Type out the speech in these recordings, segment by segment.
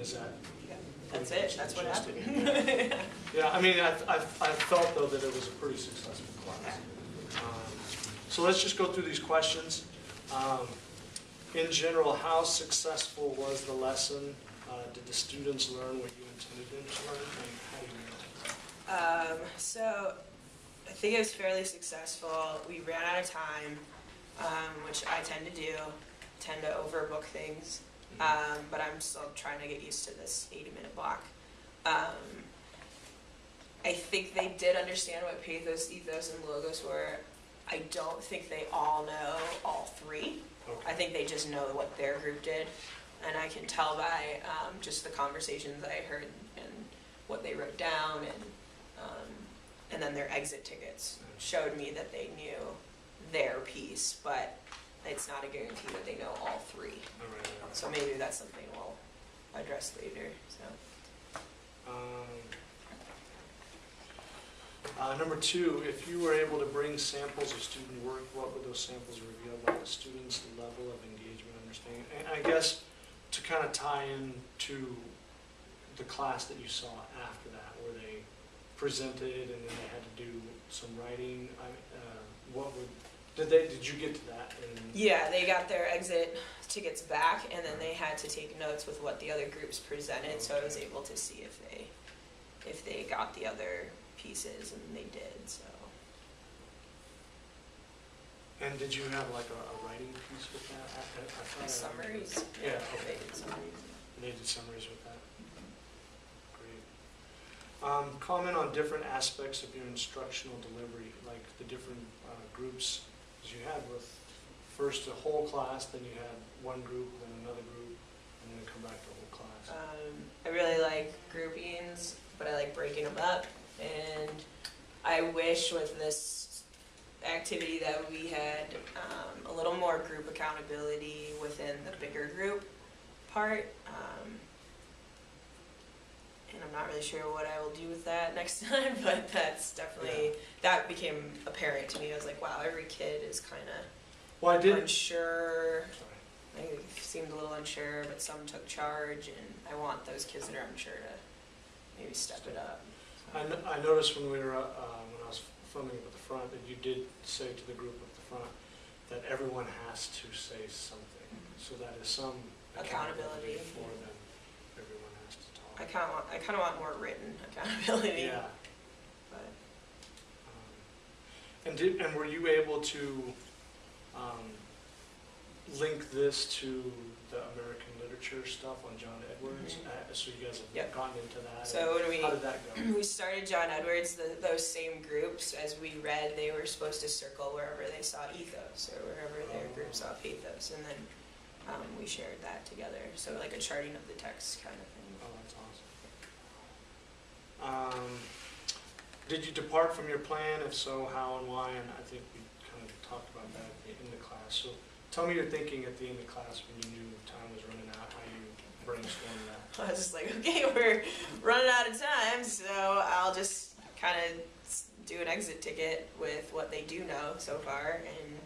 is that? Yeah, that's it. That's what happened. Yeah, I mean, I felt though that it was a pretty successful class. So let's just go through these questions. In general, how successful was the lesson? Did the students learn what you intended them to learn? And how do you know? So I think it was fairly successful. We ran out of time, which I tend to do, tend to overbook things. But I'm still trying to get used to this 80-minute block. I think they did understand what pathos, ethos, and logos were. I don't think they all know all three. Okay. I think they just know what their group did. And I can tell by just the conversations I heard and what they wrote down, and then their exit tickets showed me that they knew their piece, but it's not a guarantee that they know all three. Right. So maybe that's something we'll address later. So. Number 2, if you were able to bring samples of student work, what would those samples reveal about the students' level of engagement, understanding? And I guess to kind of tie in to the class that you saw after that, where they presented and then they had to do some writing, did you get to that? Yeah, they got their exit tickets back, and then they had to take notes with what the other groups presented. So I was able to see if they got the other pieces, and they did. So. And did you have like a writing piece with that? Summaries. Yeah, okay. They did summaries. They did summaries with that. Great. Comment on different aspects of your instructional delivery, like the different groups as you had with first a whole class, then you had one group, then another group, and then come back to a whole class. I really like groupings, but I like breaking them up. And I wish with this activity that we had a little more group accountability within the bigger group part. And I'm not really sure what I will do with that next time, but that's definitely, that became apparent to me. I was like, wow, every kid is kind of unsure. I think they seemed a little unsure, but some took charge, and I want those kids that are unsure to maybe step it up. I noticed when we were when I was filming at the front that you did say to the group at the front that everyone has to say something. So that is some accountability for them. Everyone has to talk. I kind of want more written accountability. Yeah. But. And were you able to link this to the American literature stuff on John Edwards? So you guys have gotten into that. So how did that go? We started John Edwards, those same groups, as we read, they were supposed to circle wherever they saw ethos or wherever their group saw pathos, and then we shared that together. So like a charting of the text kind of thing. Oh, that's awesome. Did you depart from your plan? If so, how and why? And I think we kind of talked about that in the class. So tell me your thinking at the end of class when you knew time was running out, how you brainstormed that. I was just like, okay, we're running out of time, so I'll just kind of do an exit ticket with what they do know so far and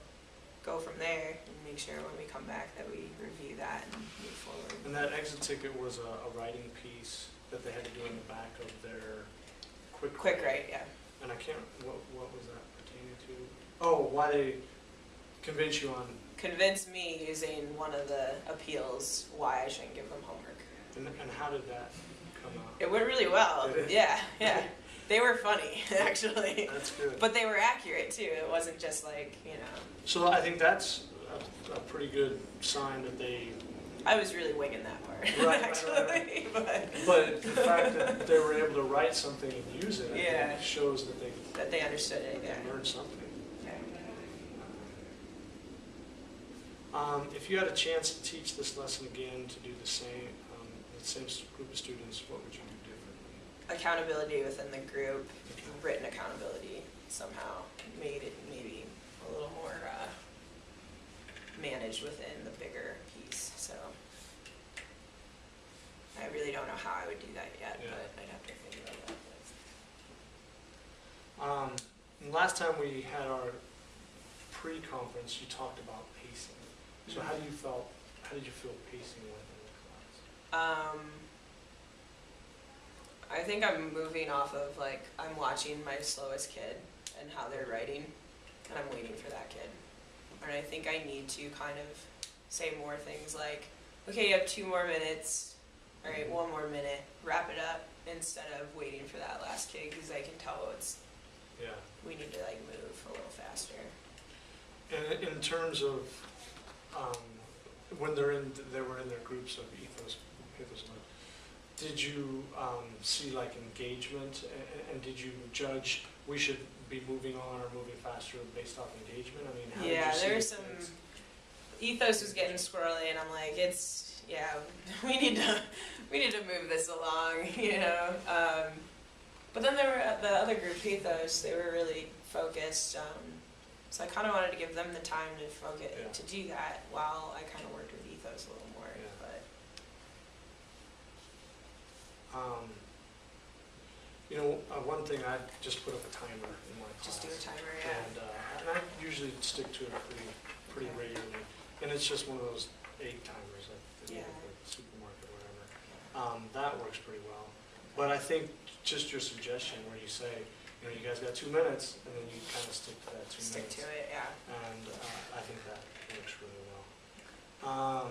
go from there and make sure when we come back that we review that and move forward. And that exit ticket was a writing piece that they had to do in the back of their quick write, yeah. And I can't, what was that pertaining to? Oh, why they convince you on... Convince me using one of the appeals why I shouldn't give them homework. And how did that come out? It went really well. Yeah. They were funny, actually. That's good. But they were accurate, too. It wasn't just like, So I think that's a pretty good sign that they... I was really winging that part, actually. Right. But the fact that they were able to write something and use it, I think shows that they understood it, they learned something. Yeah. If you had a chance to teach this lesson again, to do the same group of students, what would you do differently? Accountability within the group, written accountability somehow made it maybe a little more managed within the bigger piece. So I really don't know how I would do that yet, but I'd have to think about that. And last time we had our pre-conference, you talked about pacing. So how did you feel pacing went in the class? I think I'm moving off of like, I'm watching my slowest kid and how they're writing, and I'm waiting for that kid. And I think I need to kind of say more things like, okay, you have 2 more minutes, all right, 1 more minute, wrap it up, instead of waiting for that last kid, because I can tell we need to like move a little faster. And in terms of, when they were in their groups of ethos, did you see like engagement, and did you judge we should be moving on or moving faster based off engagement? I mean, how did you see there's some things? Ethos was getting squirrely, and I'm like, we need to move this along, you know. But then there were the other group, Ethos. They were really focused. So I kind of wanted to give them the time to focus to do that, while I kind of worked with Ethos a little more. Yeah. But you know, one thing, I just put up a timer in my class. just do a timer, yeah. And I usually stick to it pretty regularly. And it's just one of those 8 timers at the supermarket or whatever. That works pretty well. But I think just your suggestion where you say, you know, you guys got 2 minutes, and then you kind of stick to that 2 minutes. Stick to it, yeah. And I think that works really well.